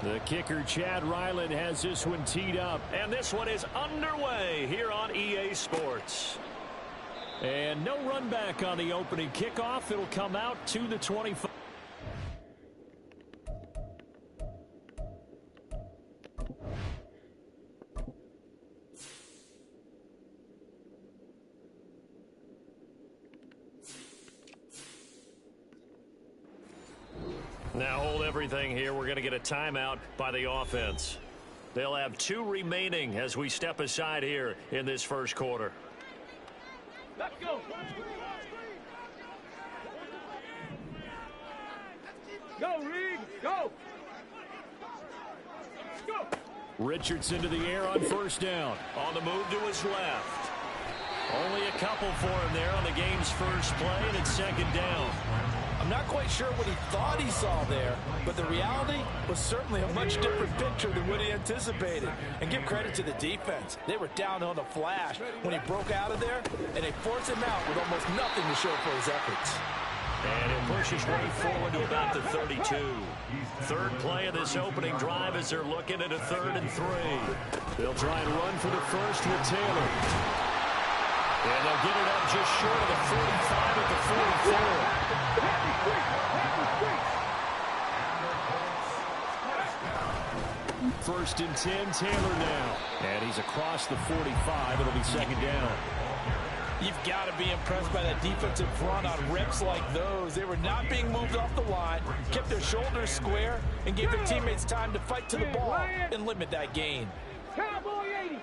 The kicker, Chad Ryland, has this one teed up. And this one is underway here on EA Sports. And no run back on the opening kickoff. It'll come out to the 25. Now hold everything here. We're going to get a timeout by the offense. They'll have 2 remaining as we step aside here in this first quarter. Let's go. Go, Reed. Go. Go. Richardson to the air on first down. On the move to his left. Only a couple for him there on the game's first play, and it's second down. I'm not quite sure what he thought he saw there, but the reality was certainly a much different picture than what he anticipated. And give credit to the defense. They were down on the flash when he broke out of there, and they forced him out with almost nothing to show for his efforts. And it pushes way forward to about the 32. Third play of this opening drive as they're looking at a 3rd and 3. They'll try and run for the first with Taylor. And they'll get it up just short of the 45 at the 44. First and 10, Taylor now. And he's across the 45. It'll be second down. You've got to be impressed by that defensive front on reps like those. They were not being moved off the line, kept their shoulders square, and gave their teammates time to fight to the ball and limit that gain. Cowboy 80.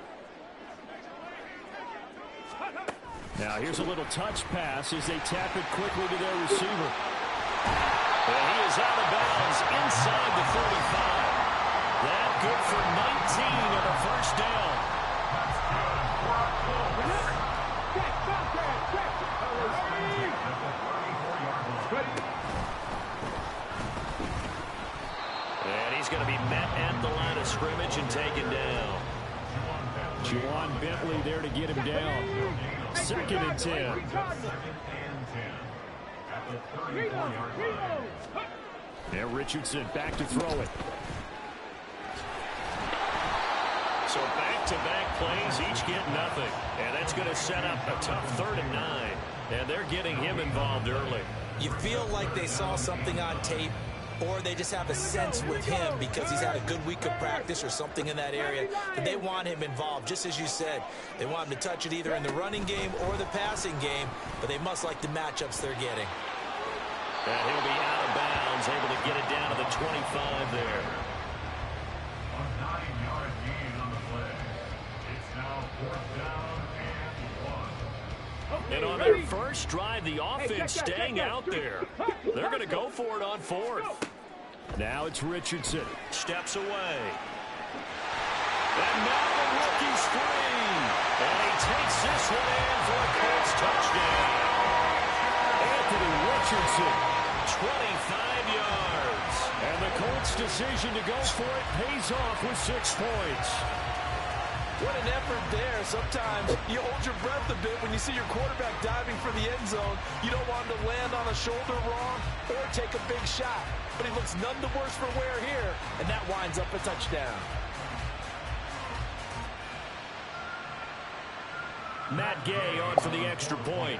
Now here's a little touch pass as they tap it quickly to their receiver. And he is out of bounds inside the 35. That good for 19 and a first down. And he's going to be met at the line of scrimmage and taken down. Juwan Bentley there to get him down. Second and 10. And Richardson back to throw it. So back-to-back plays, each get nothing. And that's going to set up a tough 3rd and 9. And they're getting him involved early. You feel like they saw something on tape, or they just have a sense with him because he's had a good week of practice or something in that area that they want him involved, just as you said. They want him to touch it either in the running game or the passing game, but they must like the matchups they're getting. And he'll be out of bounds, able to get it down to the 25 there. A 9-yard gain on the play. It's now 4th down and 1. And on their first drive, the offense staying out there. They're going to go for it on 4th. Now it's Richardson. Steps away. And now the rookie's free. And he takes this one in for a Colts touchdown. Anthony Richardson. 25 yards. And the Colts' decision to go for it pays off with 6 points. What an effort there. Sometimes you hold your breath a bit when you see your quarterback diving for the end zone. You don't want him to land on a shoulder wrong or take a big shot. But he looks none the worse for wear here, and that winds up a touchdown. Matt Gay on for the extra point.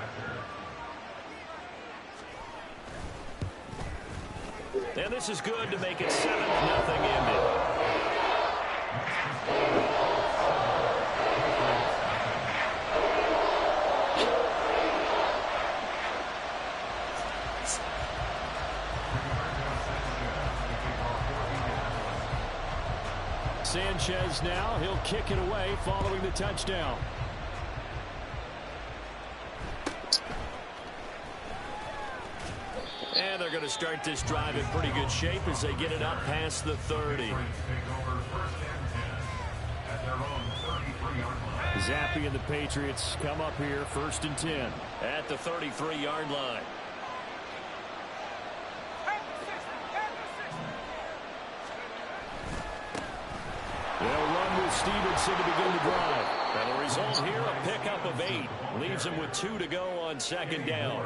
And this is good to make it 7-0 Indy. Sanchez now, he'll kick it away following the touchdown. And they're going to start this drive in pretty good shape as they get it up past the 30. Zappi and the Patriots come up here, 1st and 10. At the 33-yard line. They'll run with Stevenson to begin the drive. And the result here, a pickup of 8. Leaves him with 2 to go on 2nd down.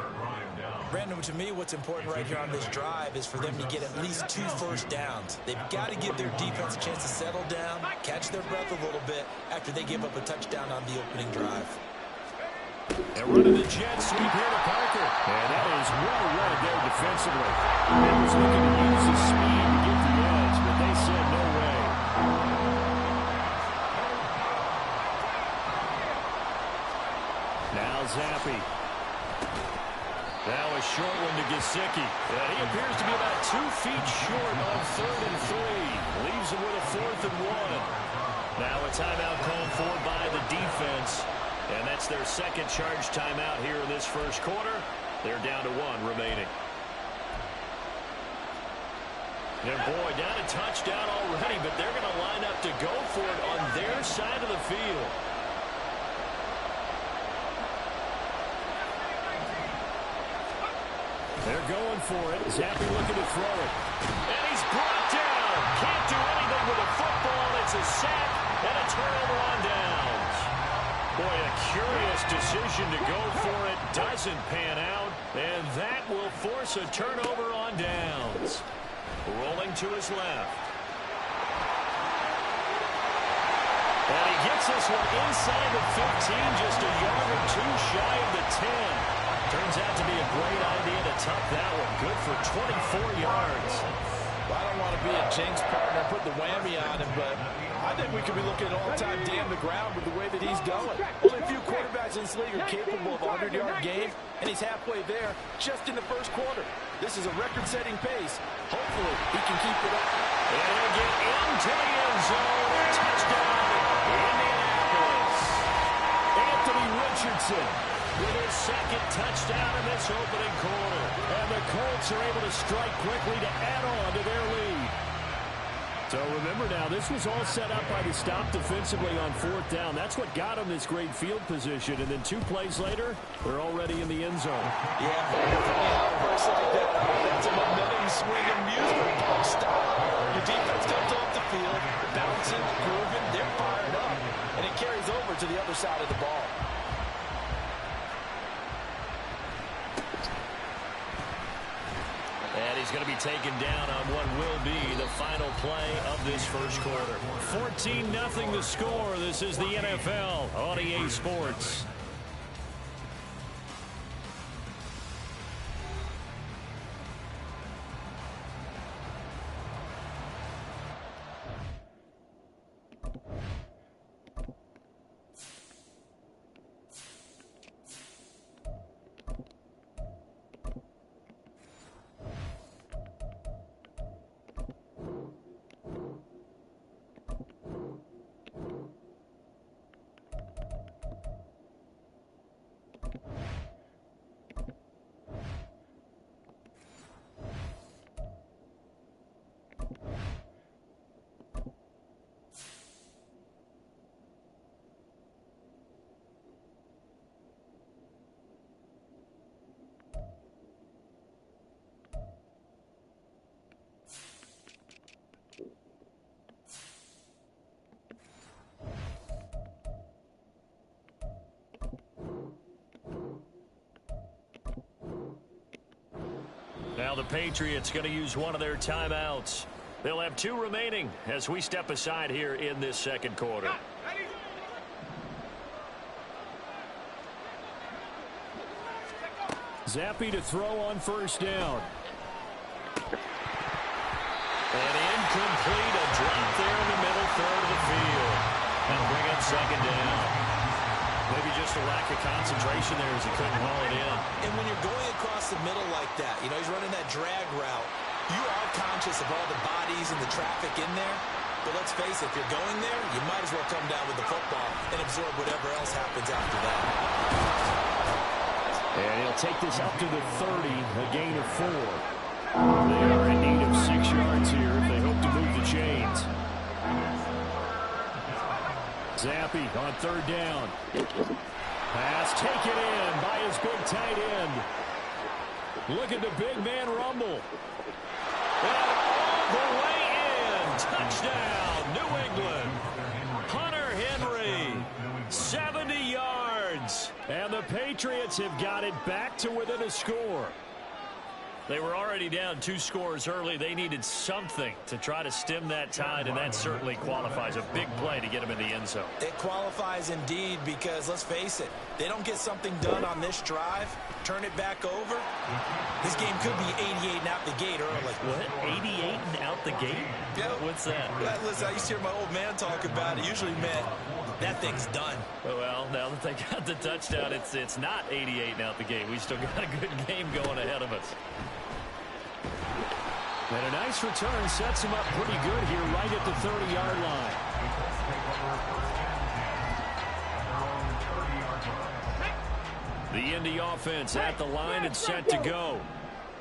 Brandon, to me, what's important right here on this drive is for them to get at least 2 first downs. They've got to give their defense a chance to settle down, catch their breath a little bit after they give up a touchdown on the opening drive. And running the jet sweep here to Parker. And that is well read there defensively. He was looking to use his speed to get the edge, but they said no way. Now Zappi. Now a short one to Gesicki. He appears to be about 2 feet short on 3rd and 3. Leaves him with a 4th and 1. Now a timeout called for by the defense. And that's their second charge timeout here in this first quarter. They're down to 1 remaining. And boy, down a touchdown already, but they're going to line up to go for it on their side of the field. They're going for it. Zappi looking to throw it. And he's brought down. Can't do anything with a football. It's a sack and a turnover on downs. Boy, a curious decision to go for it. Doesn't pan out. And that will force a turnover on downs. Rolling to his left. And he gets this one inside the 15, just a yard or 2 shy of the 10. Turns out to be a great idea to tuck that one. Good for 24 yards. Well, I don't want to be a jinx partner, put the whammy on him, but I think we could be looking at all-time damn the ground with the way that he's going. Only a few quarterbacks in this league are capable of a 100-yard game, and he's halfway there just in the first quarter. This is a record-setting pace. Hopefully, he can keep it up. And he'll get into the end zone. Touchdown, Indianapolis. Anthony Richardson with his second touchdown in this opening quarter. And the Colts are able to strike quickly to add on to their lead. So remember now, this was all set up by the stop defensively on 4th down. That's what got them this great field position. And then 2 plays later, they're already in the end zone. Yeah, burst like that. That's a momentum swinging music box style. Your defense comes off the field, bouncing, grooving, they're fired up. And it carries over to the other side of the ball. And he's going to be taken down on what will be the final play of this first quarter. 14-0 the score. This is the NFL on EA Sports. Now the Patriots going to use one of their timeouts. They'll have 2 remaining as we step aside here in this second quarter. Zappi to throw on 1st down. And incomplete, a drop there in the middle 3rd of the field. That'll bring up 2nd down. Maybe just a lack of concentration there as he couldn't haul it in. And when you're going across the middle like that, you know, he's running that drag route, you are conscious of all the bodies and the traffic in there. But let's face it, if you're going there, you might as well come down with the football and absorb whatever else happens after that. And he'll take this up to the 30, a gain of 4. They are in need of 6 yards here if they hope to move the chains. Zappi on 3rd down. Pass taken in by his big tight end. Look at the big man rumble. And all the way in. Touchdown, New England. Hunter Henry, 70 yards. And the Patriots have got it back to within a score. They were already down 2 scores early. They needed something to try to stem that tide, and that certainly qualifies. A big play to get them in the end zone. It qualifies indeed because, let's face it, they don't get something done on this drive, turn it back over, this game could be 88 and out the gate early. What? 88 and out the gate? Yeah. What's that? Well, listen, I used to hear my old man talk about it. Usually meant that thing's done. Well, now that they got the touchdown, it's not 88 and out the gate. We still got a good game going ahead of us. And a nice return sets him up pretty good here right at the 30-yard line. The Indy offense at the line and set to go.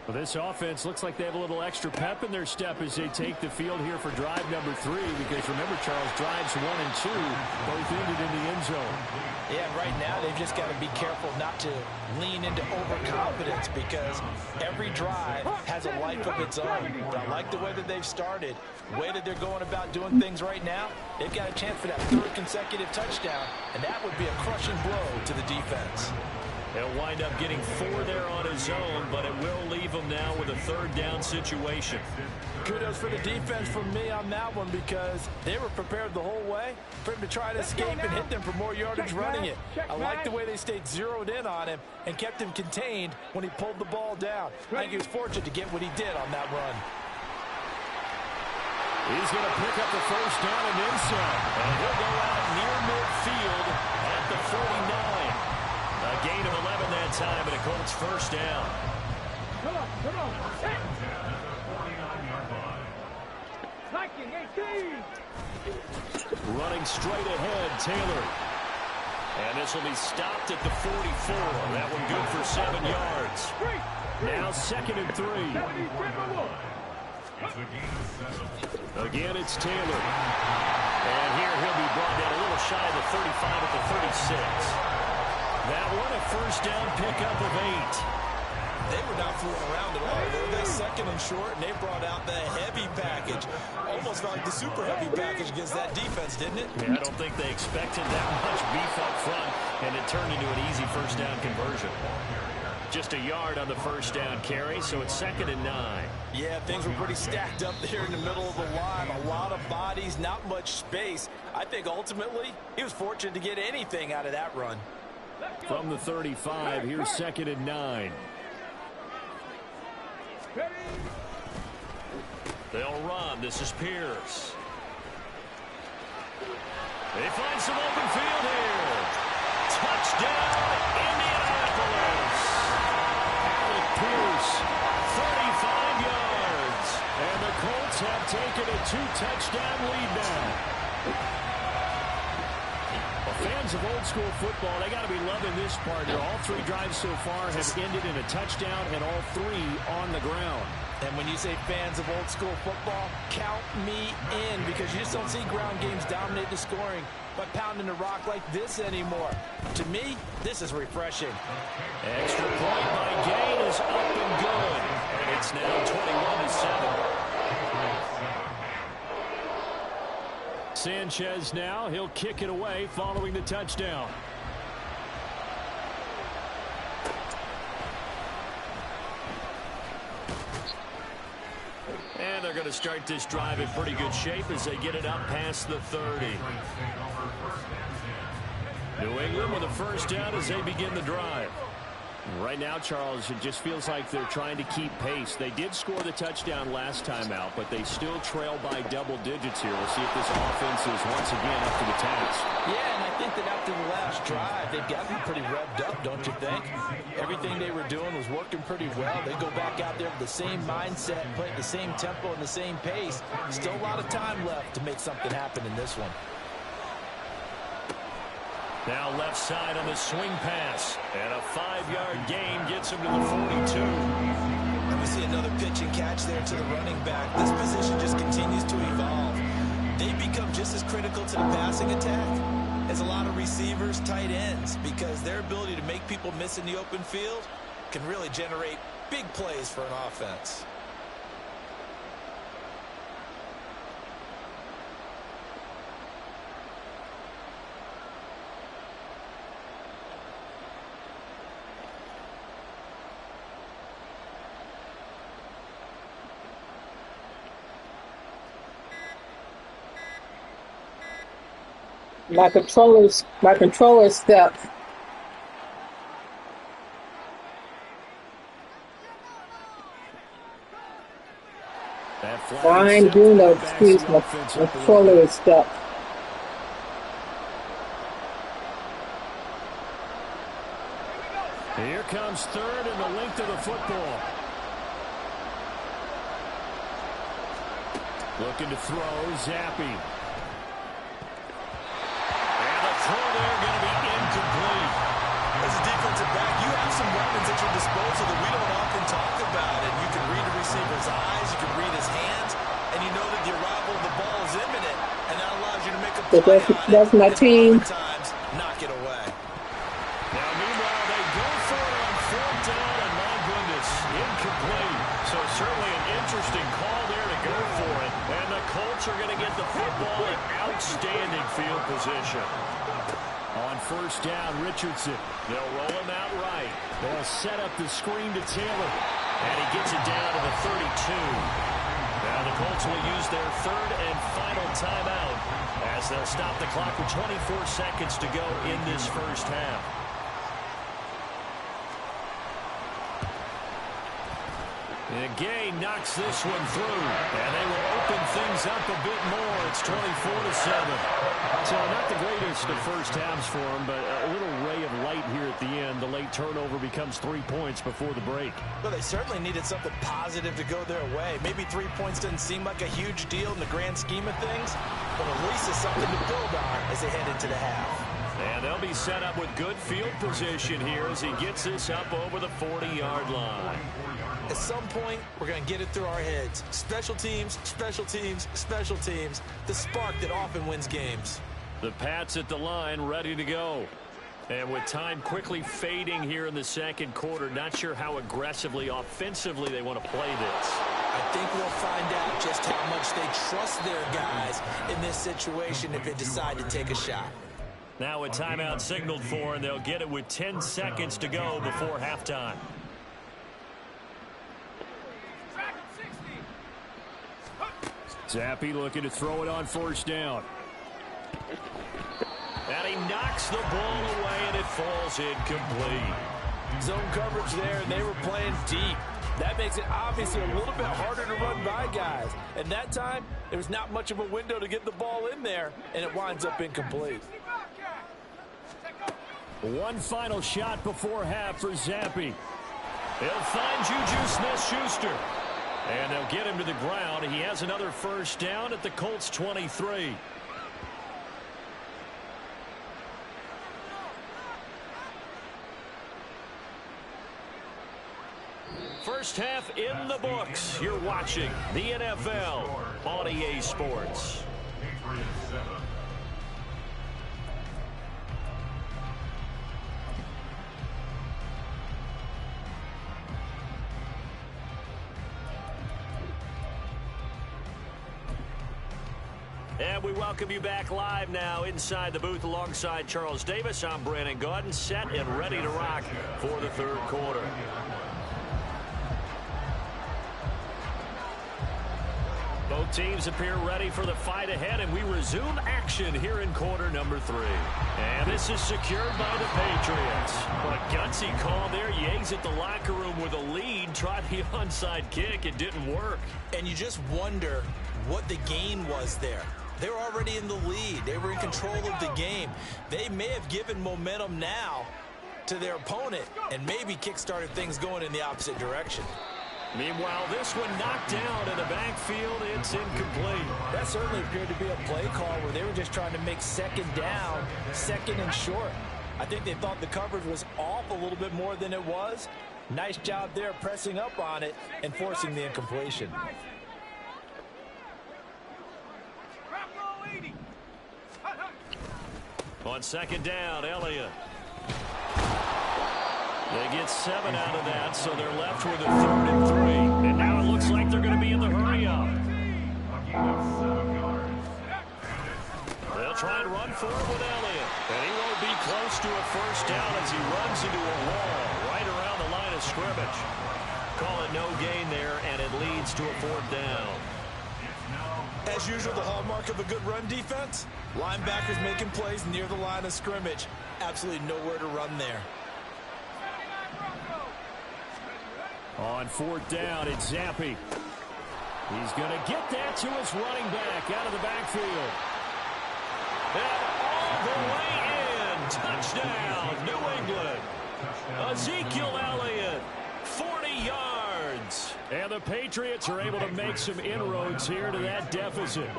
Well, this offense looks like they have a little extra pep in their step as they take the field here for drive number 3. Because remember, Charles, drives 1 and 2 both ended in the end zone. Yeah, right now they've just got to be careful not to lean into overconfidence because every drive has a life of its own. But I like the way that they've started, the way that they're going about doing things right now. They've got a chance for that 3rd consecutive touchdown, and that would be a crushing blow to the defense. He'll wind up getting 4 there on his own, but it will leave him now with a 3rd down situation. Kudos for the defense from me on that one because they were prepared the whole way for him to try to escape and hit them for more yardage running it. I like the way they stayed zeroed in on him and kept him contained when he pulled the ball down. I think he was fortunate to get what he did on that run. He's going to pick up the 1st down and then some. And he'll go out near midfield at the 49. A gain of 11 that time, and a Colts 1st down. Come on. 19, 18. Running straight ahead, Taylor. And this will be stopped at the 44. That one good for 7 yards. Now 2nd and 3. Again, it's Taylor. And here he'll be brought down a little shy of the 35 at the 36. That one a 1st down pickup of 8. They were not fooling around at all. They were 2nd and short, and they brought out the heavy package. Almost felt like the super heavy package against that defense, didn't it? Yeah, I don't think they expected that much beef up front, and it turned into an easy 1st down conversion. Just a yard on the 1st down carry, so it's 2nd and 9. Yeah, things were pretty stacked up there in the middle of the line. A lot of bodies, not much space. I think ultimately he was fortunate to get anything out of that run. From the 35, here's 2nd and 9. They'll run. This is Pierce. They find some open field here. Touchdown, Indianapolis. Alec Pierce, 35 yards. And the Colts have taken a 2-touchdown lead now. Fans of old school football, they got to be loving this part here. All 3 drives so far have ended in a touchdown, and all 3 on the ground. And when you say fans of old school football, count me in because you just don't see ground games dominate the scoring by pounding the rock like this anymore. To me, this is refreshing. Extra point by Gain is up and good. And it's now 21-7. Sanchez now, he'll kick it away following the touchdown. And they're going to start this drive in pretty good shape as they get it up past the 30. New England with a 1st down as they begin the drive. Right now, Charles, it just feels like they're trying to keep pace. They did score the touchdown last time out, but they still trail by double digits here. We'll see if this offense is once again up to the task. Yeah, and I think that after the last drive, they've got to be pretty revved up, don't you think? Everything they were doing was working pretty well. They go back out there with the same mindset, play at the same tempo and the same pace. Still a lot of time left to make something happen in this one. Now left side on the swing pass. And a 5-yard gain gets him to the 42. And we see another pitch and catch there to the running back. This position just continues to evolve. They become just as critical to the passing attack as a lot of receivers, tight ends, because their ability to make people miss in the open field can really generate big plays for an offense. My controller stuck. Fine, do no excuse. My controller is stuck. Here comes third and the length of the football. Looking to throw, Zappi. And the throw there going to be incomplete. As a defensive back, you have some weapons at your disposal that we don't often talk about. And you can read the receiver's eyes, you can read his hands, and you know that the arrival of the ball is imminent, and that allows you to make a play on it. That's my team. Times, knock it away. Now, meanwhile, they go for it on fourth down, and my goodness, incomplete. So certainly an interesting call there to go for it. And the Colts are going to get the football in outstanding field position. On first down, Richardson. They'll roll him out right. They'll set up the screen to Taylor. And he gets it down to the 32. Now the Colts will use their third and final timeout as they'll stop the clock with 24 seconds to go in this first half. And Gay knocks this one through, and they will open things up a bit more. It's 24-7. So not the greatest of first halves for them, but a little ray of light here at the end. The late turnover becomes 3 points before the break. Well, they certainly needed something positive to go their way. Maybe 3 points doesn't seem like a huge deal in the grand scheme of things, but at least it's something to build on as they head into the half. And they'll be set up with good field position here as he gets this up over the 40-yard line. At some point, we're going to get it through our heads. Special teams, special teams, special teams. The spark that often wins games. The Pats at the line ready to go. And with time quickly fading here in the second quarter, not sure how aggressively, offensively they want to play this. I think we'll find out just how much they trust their guys in this situation if they decide to take a shot. Now a timeout signaled for, and they'll get it with 10 seconds to go before halftime. Zappi looking to throw it on first down. And he knocks the ball away, and it falls incomplete. Zone coverage there, and they were playing deep. That makes it obviously a little bit harder to run by guys. And that time, there's not much of a window to get the ball in there, and it winds up incomplete. One final shot before half for Zappi. He'll find Juju Smith-Schuster. And they'll get him to the ground. He has another first down at the Colts 23. First half in the books. You're watching the NFL on EA Sports. And we welcome you back live now inside the booth alongside Charles Davis. I'm Brandon Gaudin, set and ready to rock for the third quarter. Both teams appear ready for the fight ahead, and we resume action here in quarter number 3. And this is secured by the Patriots. What a gutsy call there. You exit the locker room with a lead, tried the onside kick. It didn't work. And you just wonder what the gain was there. They were already in the lead. They were in control of the game. They may have given momentum now to their opponent and maybe kick-started things going in the opposite direction. Meanwhile, this one knocked down in the backfield. It's incomplete. That certainly appeared to be a play call where they were just trying to make second down, second and short. I think they thought the coverage was off a little bit more than it was. Nice job there pressing up on it and forcing the incompletion. On second down, Elliott. They get 7 out of that, so they're left with a 3rd and 3. And now it looks like they're going to be in the hurry-up. They'll try and run for it with Elliott. And he won't be close to a first down as he runs into a wall right around the line of scrimmage. Call it no gain there, and it leads to a 4th down. As usual, the hallmark of a good run defense, linebackers making plays near the line of scrimmage. Absolutely nowhere to run there. On fourth down, it's Zappi. He's going to get that to his running back out of the backfield. And all the way in. Touchdown, New England. Ezekiel Elliott, 40 yards. And the Patriots are able to make some inroads here to that deficit.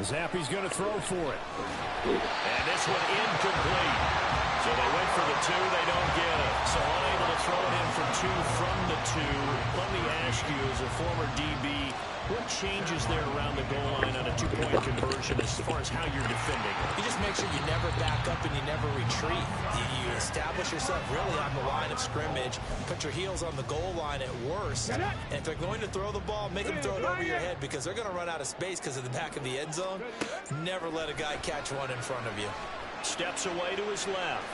Zappi's going to throw for it. And this one incomplete. So they went for the 2, they don't get it. So unable to throw it in for 2 from the 2. Let me ask you, as a former DB, what changes there around the goal line on a 2-point conversion as far as how you're defending? You just make sure you never back up and you never retreat. You establish yourself really on the line of scrimmage, put your heels on the goal line at worst, and if they're going to throw the ball, make them throw it over your head because they're going to run out of space because of the back of the end zone. Never let a guy catch one in front of you. Steps away to his left.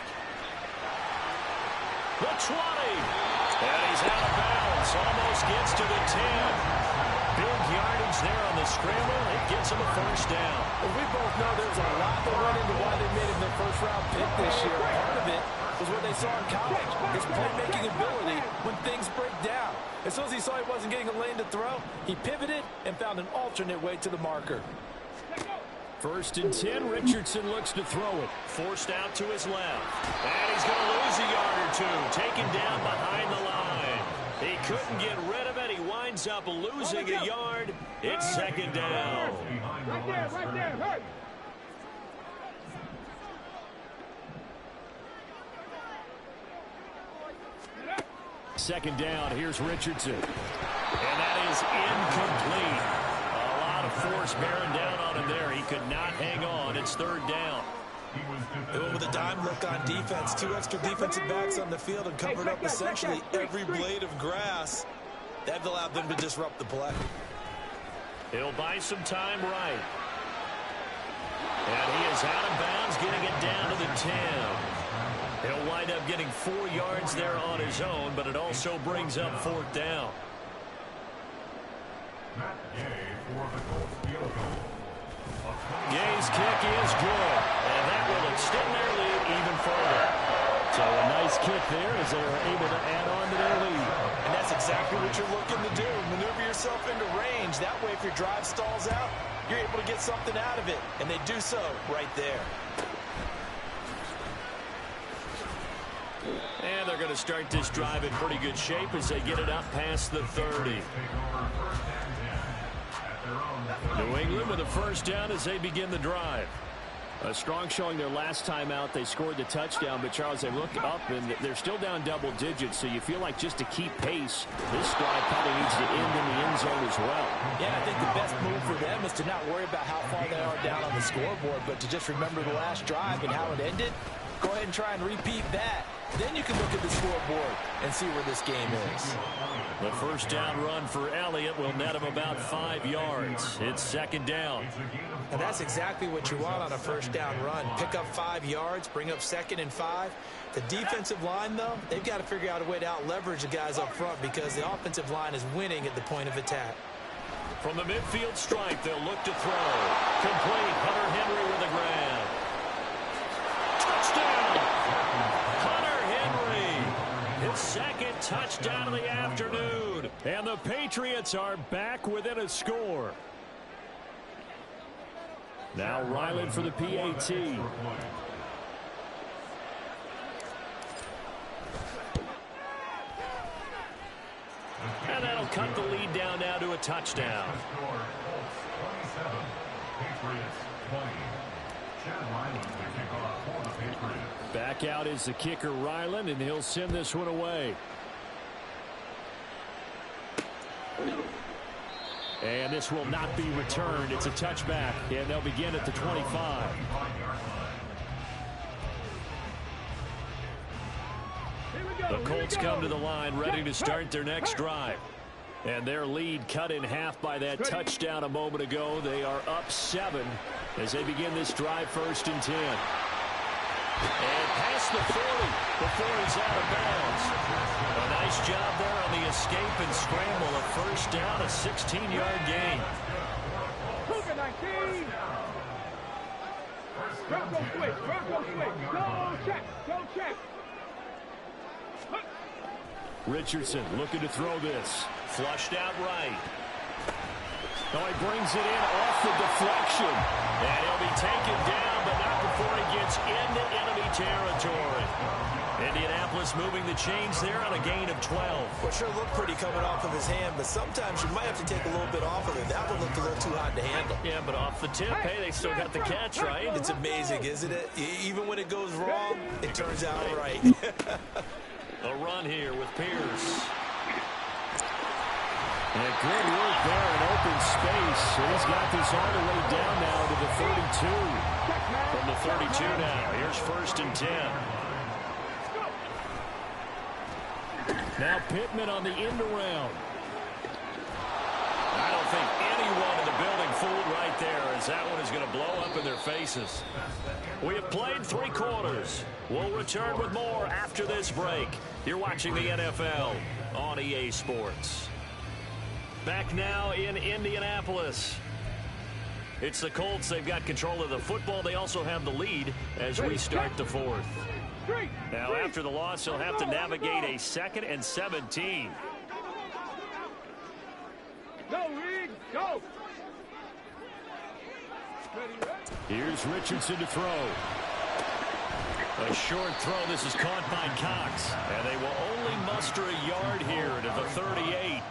The 20. And he's out of bounds. Almost gets to the 10. Big yardage there on the scramble. It gets him a first down. Well, we both know there's a lot that went into why they made him their first-round pick this year. Part of it was what they saw in college, his playmaking ability when things break down. As soon as he saw he wasn't getting a lane to throw, he pivoted and found an alternate way to the marker. First and 10, Richardson looks to throw it. Forced out to his left. And he's going to lose a yard or 2. Taken down behind the line. He couldn't get rid of it. He winds up losing a yard. It's second down. Right there, hurt. Second down, here's Richardson. And that is incomplete. A lot of force bearing down on him there. He could not hang on. It's third down. They went with a dime look on defense. 2 extra defensive backs on the field and covered up essentially every blade of grass. That allowed them to disrupt the play. He'll buy some time right. And he is out of bounds, getting it down to the 10. He'll wind up getting 4 yards there on his own, but it also brings up fourth down. Gay's kick is good, and that will extend their lead even further. So a nice kick there as they are able to add on to their lead. And that's exactly what you're looking to do. Maneuver yourself into range. That way, if your drive stalls out, you're able to get something out of it. And they do so right there. And they're going to start this drive in pretty good shape as they get it up past the 30. New England with a first down as they begin the drive. A strong showing their last time out. They scored the touchdown, but Charles, they look up and they're still down double digits, so you feel like just to keep pace, this drive probably needs to end in the end zone as well. Yeah, I think the best move for them is to not worry about how far they are down on the scoreboard, but to just remember the last drive and how it ended. Go ahead and try and repeat that. Then you can look at the scoreboard and see where this game is. The first down run for Elliott will net him about 5 yards. It's second down. And that's exactly what you want on a first down run. Pick up 5 yards, bring up 2nd and 5. The defensive line, though, they've got to figure out a way to out-leverage the guys up front because the offensive line is winning at the point of attack. From the midfield stripe, they'll look to throw. Complete. Hunter Henry with a grab. Touchdown! Hunter Henry. His second touchdown of the afternoon. And the Patriots are back within a score. Now Ryland for the PAT. And that'll cut the lead down now to a touchdown. Back out is the kicker Ryland, and he'll send this one away. And this will not be returned. It's a touchback, and they'll begin at the 25. The Colts come to the line ready to start their next drive. And their lead cut in half by that touchdown a moment ago. They are up 7 as they begin this drive, 1st and 10. And past the 40 before he's out of bounds. A nice job there on the escape and scramble. A first down, a 16-yard gain. Move it, 19. Bronco switch. Go check. Richardson looking to throw this. Flushed out right. Oh, he brings it in off the deflection. And he'll be taken down, but not before he gets into enemy territory. Indianapolis moving the chains there on a gain of 12. Well, sure looked pretty coming off of his hand, but sometimes you might have to take a little bit off of it. That one looked a little too hot to handle. Yeah, but off the tip, hey, they still got the catch, right? It's amazing, isn't it? Even when it goes wrong, it turns out right. A run here with Pierce. And good work there in open space. And he's got this all the way down now to the 32. From the 32 now, here's 1st and 10. Now Pittman on the end around. I don't think anyone in the building fooled right there, as that one is going to blow up in their faces. We have played 3 quarters. We'll return with more after this break. You're watching the NFL on EA Sports. Back now in Indianapolis. It's the Colts. They've got control of the football. They also have the lead as we start the 4th. Now, after the loss, he'll have to navigate a 2nd and 17. Go, Reed, go! Here's Richardson to throw. A short throw. This is caught by Cox. And they will only muster a yard here to the 38.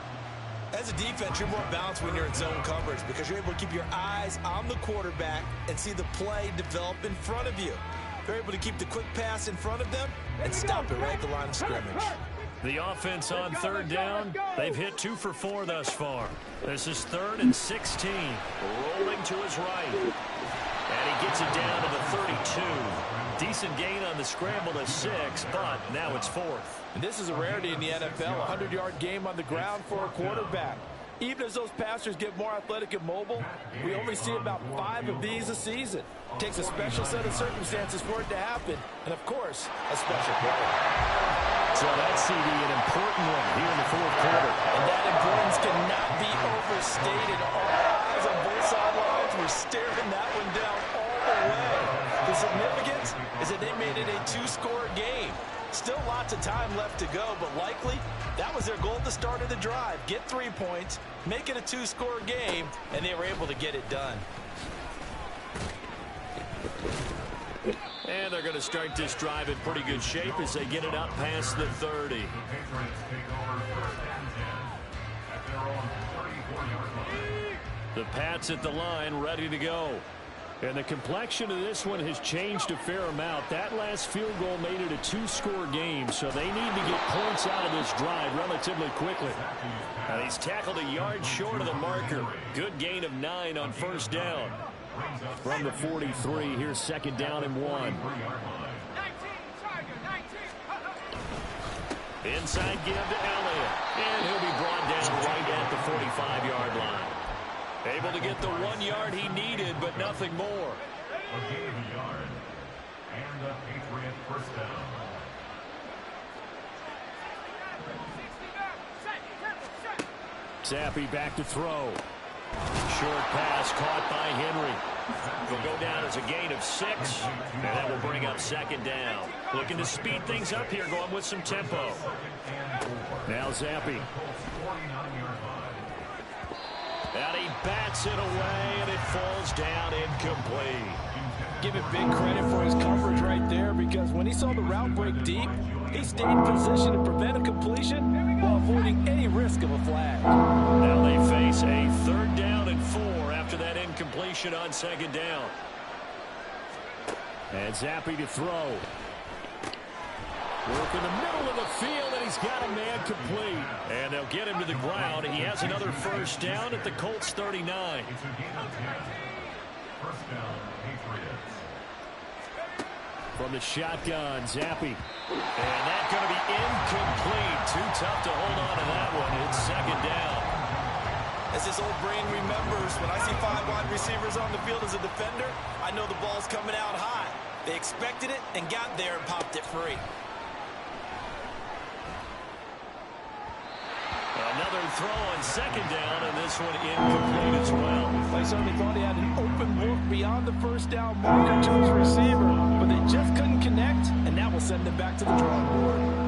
As a defense, you're more balanced when you're in zone coverage because you're able to keep your eyes on the quarterback and see the play develop in front of you. They're able to keep the quick pass in front of them and stop it right at the line of scrimmage. The offense on 3rd down, they've hit 2 for 4 thus far. This is 3rd and 16. Rolling to his right. And he gets it down to the 32. Decent gain on the scramble to 6, but now it's 4th. And this is a rarity in the NFL, a 100-yard game on the ground for a quarterback. Even as those passers get more athletic and mobile, we only see about 5 of these a season. It takes a special set of circumstances for it to happen, and of course, a special player. So that's CD, an important one here in the 4th quarter. And that importance cannot be overstated. All eyes on both sidelines were staring that one down all the way. The significance is that they made it a 2-score game. Still lots of time left to go, but likely that was their goal at the start of the drive. Get 3 points, make it a 2-score game, and they were able to get it done. And they're going to start this drive in pretty good shape as they get it up past the 30. The Pats at the line, ready to go. And the complexion of this one has changed a fair amount. That last field goal made it a 2-score game, so they need to get points out of this drive relatively quickly. And he's tackled a yard short of the marker. Good gain of 9 on 1st down. From the 43, here's 2nd down and 1. Inside give to Elliott. And he'll be brought down right at the 45-yard line. Able to get the 1 yard he needed, but nothing more. A gain of a yard. And the Patriot first down. Zappi back to throw. Short pass caught by Henry. Will go down as a gain of 6, and that will bring up 2nd down. Looking to speed things up here, going with some tempo. Now Zappi. And he bats it away, and it falls down incomplete. Give it big credit for his coverage right there, because when he saw the route break deep, he stayed in position to prevent a completion while avoiding any risk of a flag. Now they face a 3rd down and 4 after that incompletion on 2nd down. And Zappi to throw. Work in the middle of the field, and he's got a man complete. And they'll get him to the ground. He has another 1st down at the Colts 39. First down, Patriots. From the shotgun, Zappi. And that's going to be incomplete. Too tough to hold on to that one. It's 2nd down. As this old brain remembers, when I see 5 wide receivers on the field as a defender, I know the ball's coming out high. They expected it and got there and popped it free. Another throw on second down, and this one incomplete as well. They certainly thought he had an open look beyond the first down marker to his receiver, but they just couldn't connect, and that will send them back to the drawing board.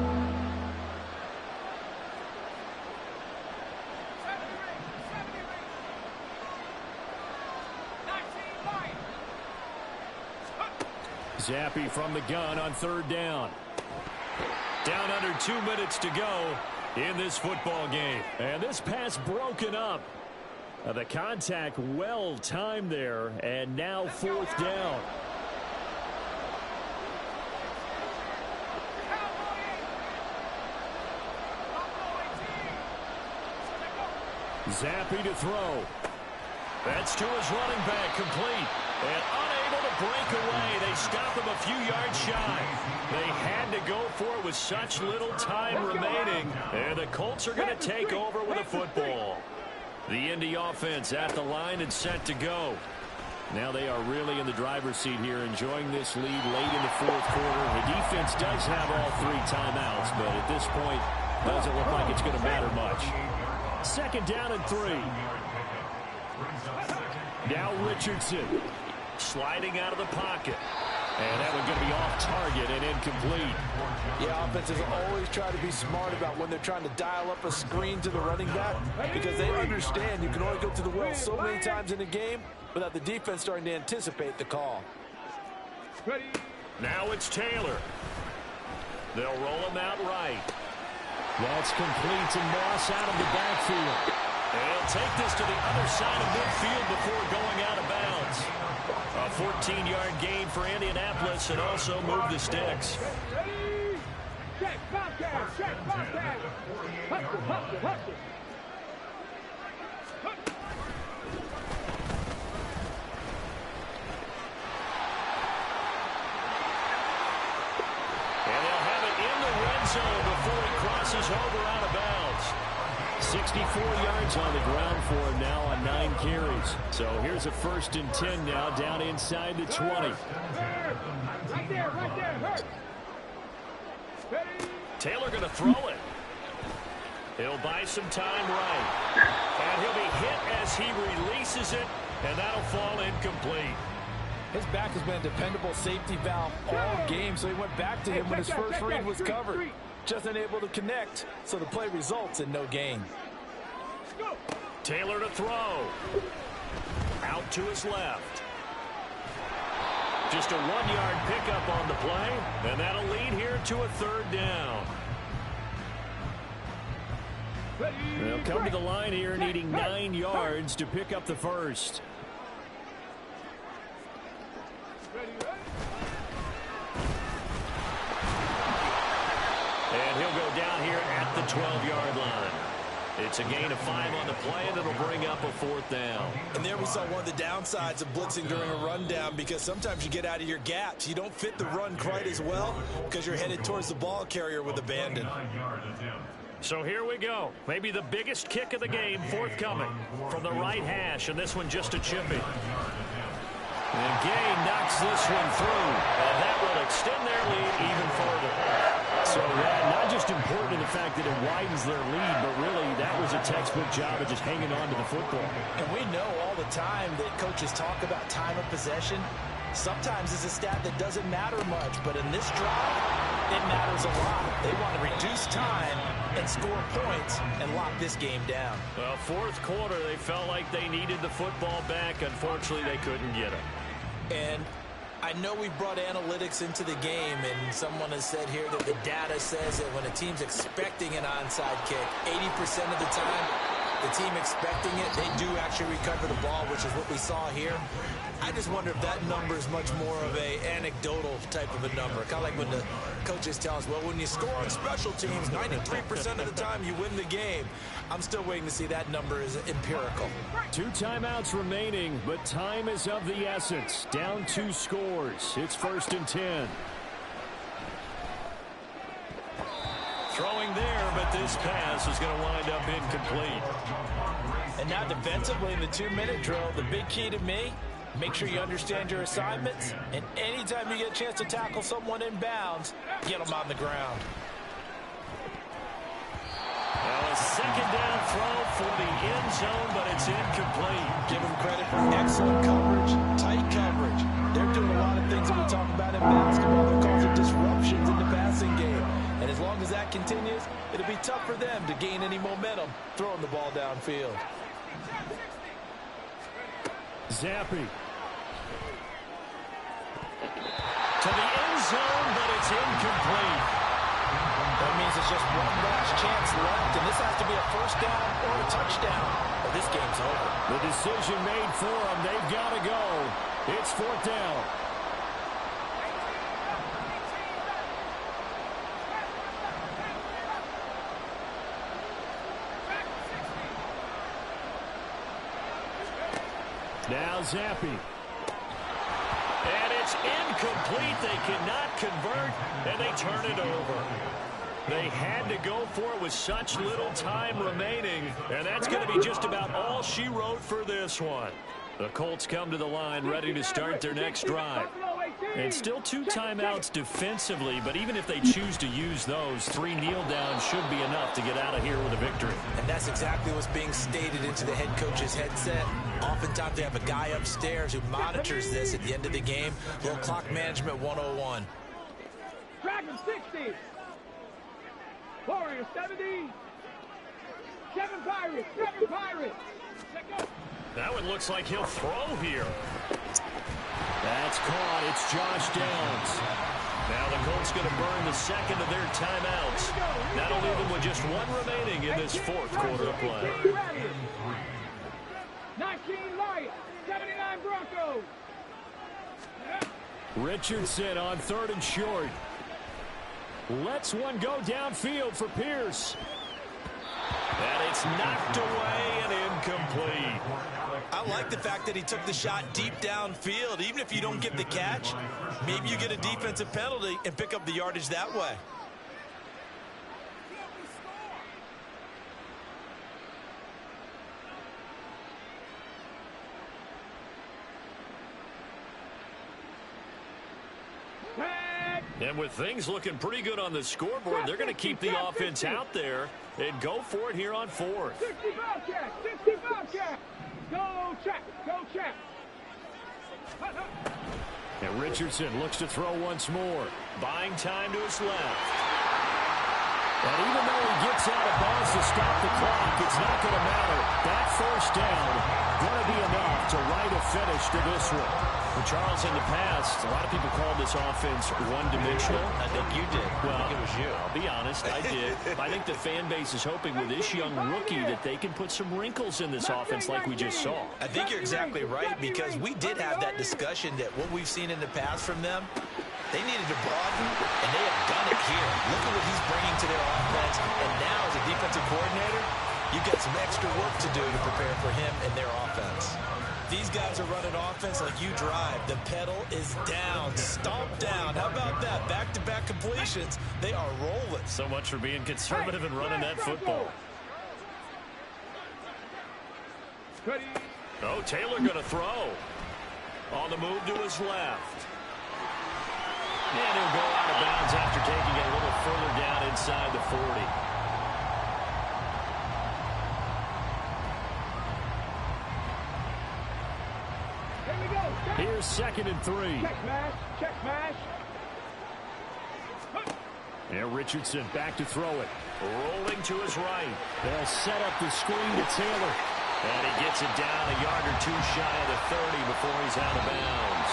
Zappi from the gun on third down. Down under 2 minutes to go in this football game. And this pass broken up. The contact well timed there, and now fourth down. Zappi to throw. That's to his running back, complete. And unable to break away. They stop him a few yards shy. They had to go for it with such little time remaining. And the Colts are going to take over with a football. The Indy offense at the line and set to go. Now they are really in the driver's seat here, enjoying this lead late in the fourth quarter. The defense does have all 3 timeouts, but at this point, doesn't look like it's going to matter much. Second down and 3. Now Richardson sliding out of the pocket. And that one's going to be off target and incomplete. Yeah, offenses always try to be smart about when they're trying to dial up a screen to the running back, because they understand you can only go to the well so many times in a game without the defense starting to anticipate the call. Now it's Taylor. They'll roll him out right. That's complete to Moss out of the backfield. They'll take this to the other side of midfield before going out of bounds. A 14-yard gain for Indianapolis, and also move the sticks. Check, Bobcat, check, Bobcat. Hustle, hustle, hustle. And they'll have it in the red zone before he crosses over out of bounds. 64 yards on the ground for him now on 9 carries. So here's a 1st and 10 now, down inside the 20. Right there, hurt. Taylor going to throw it. He'll buy some time right. And he'll be hit as he releases it, and that'll fall incomplete. His back has been a dependable safety valve all game, so he went back to him when his first read was covered. Just unable to connect, so the play results in no gain. Taylor to throw. Out to his left. Just a 1-yard pickup on the play, and that'll lead here to a 3rd down. They'll come to the line here needing 9 yards to pick up the first. And he'll go down here at the 12-yard line. It's a gain of 5 on the play, and it'll bring up a 4th down. And there we saw one of the downsides of blitzing during a rundown, because sometimes you get out of your gaps. You don't fit the run quite as well because you're headed towards the ball carrier with abandon. So here we go. Maybe the biggest kick of the game forthcoming from the right hash, and this one just a chippy. And Gay knocks this one through, and that will extend their lead even further. So not just important in the fact that it widens their lead, but really that was a textbook job of just hanging on to the football. And we know all the time that coaches talk about time of possession. Sometimes it's a stat that doesn't matter much, but in this drive, it matters a lot. They want to reduce time and score points and lock this game down. Well, 4th quarter, they felt like they needed the football back. Unfortunately, they couldn't get it. And I know we brought analytics into the game, and someone has said here that the data says that when a team's expecting an onside kick, 80% of the time, the team expecting it, they do actually recover the ball, which is what we saw here. I just wonder if that number is much more of a anecdotal type of a number. Kind of like when the coaches tell us, well, when you score on special teams, 93% of the time you win the game. I'm still waiting to see that number is empirical. 2 timeouts remaining, but time is of the essence. Down 2 scores. It's 1st and 10. Throwing there, but this pass is going to wind up incomplete. And now defensively in the 2-minute drill, the big key to me, Make sure you understand your assignments, and anytime you get a chance to tackle someone in bounds, get them on the ground. Well, a second down throw for the end zone, but it's incomplete. Give them credit for excellent coverage, tight coverage. They're doing a lot of things that we talk about in basketball. They're causing disruptions in the passing game. And as long as that continues, it'll be tough for them to gain any momentum throwing the ball downfield. Zappi. To the end zone, but it's incomplete. That means it's just one last chance left, and this has to be a first down or a touchdown, or this game's over. The decision made for them. They've got to go. It's fourth down. Now Zappi. And it's incomplete. They cannot convert, and they turn it over. They had to go for it with such little time remaining, and that's going to be just about all she wrote for this one. The Colts come to the line ready to start their next drive. And still 2 timeouts defensively, but even if they choose to use those, 3 kneel downs should be enough to get out of here with a victory. And that's exactly what's being stated into the head coach's headset. Oftentimes they have a guy upstairs who monitors this at the end of the game. Little clock management 101. Dragon 60. Warrior 70. 7 Pirates. 7 Pirates. Let go. That one looks like he'll throw here. That's caught. It's Josh Downs. Now the Colts going to burn the second of their timeouts. That'll leave them with just 1 remaining in this fourth quarter of play. 19 Lions. 79 Broncos. Richardson on 3rd and short. Lets one go downfield for Pierce. And it's knocked away and incomplete. I like the fact that he took the shot deep downfield. Even if you don't get the catch, maybe you get a defensive penalty and pick up the yardage that way. And with things looking pretty good on the scoreboard, they're going to keep the offense out there and go for it here on 4th. 60 Bobcats. 60 Bobcats. Go check. Go check. And Richardson looks to throw once more. Buying time to his left. And even though he gets out of bounds to stop the clock, it's not going to matter. That first down going to be enough to write a finish to this one. Well, Charles, in the past, a lot of people called this offense one-dimensional. I think you did. Well, I think it was you. I'll be honest, I did. I think the fan base is hoping with this young rookie that they can put some wrinkles in this offense like we just saw. I think you're exactly right, because we did have that discussion that what we've seen in the past from them, they needed to broaden, and they have done it here. Look at what he's bringing to their offense, and now as a defensive coordinator, you've got some extra work to do to prepare for him and their offense. These guys are running offense like you drive. The pedal is down, stomp down. How about that? Back-to-back completions. They are rolling. So much for being conservative and running that football. Oh, Taylor going to throw. On the move to his left. And he'll go out of bounds after taking it a little further down inside the 40. Here's 2nd and 3. Check mash. Check mash. And Richardson back to throw it. Rolling to his right. They'll set up the screen to Taylor. And he gets it down a yard or 2 shy of the 30 before he's out of bounds.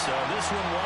So this one was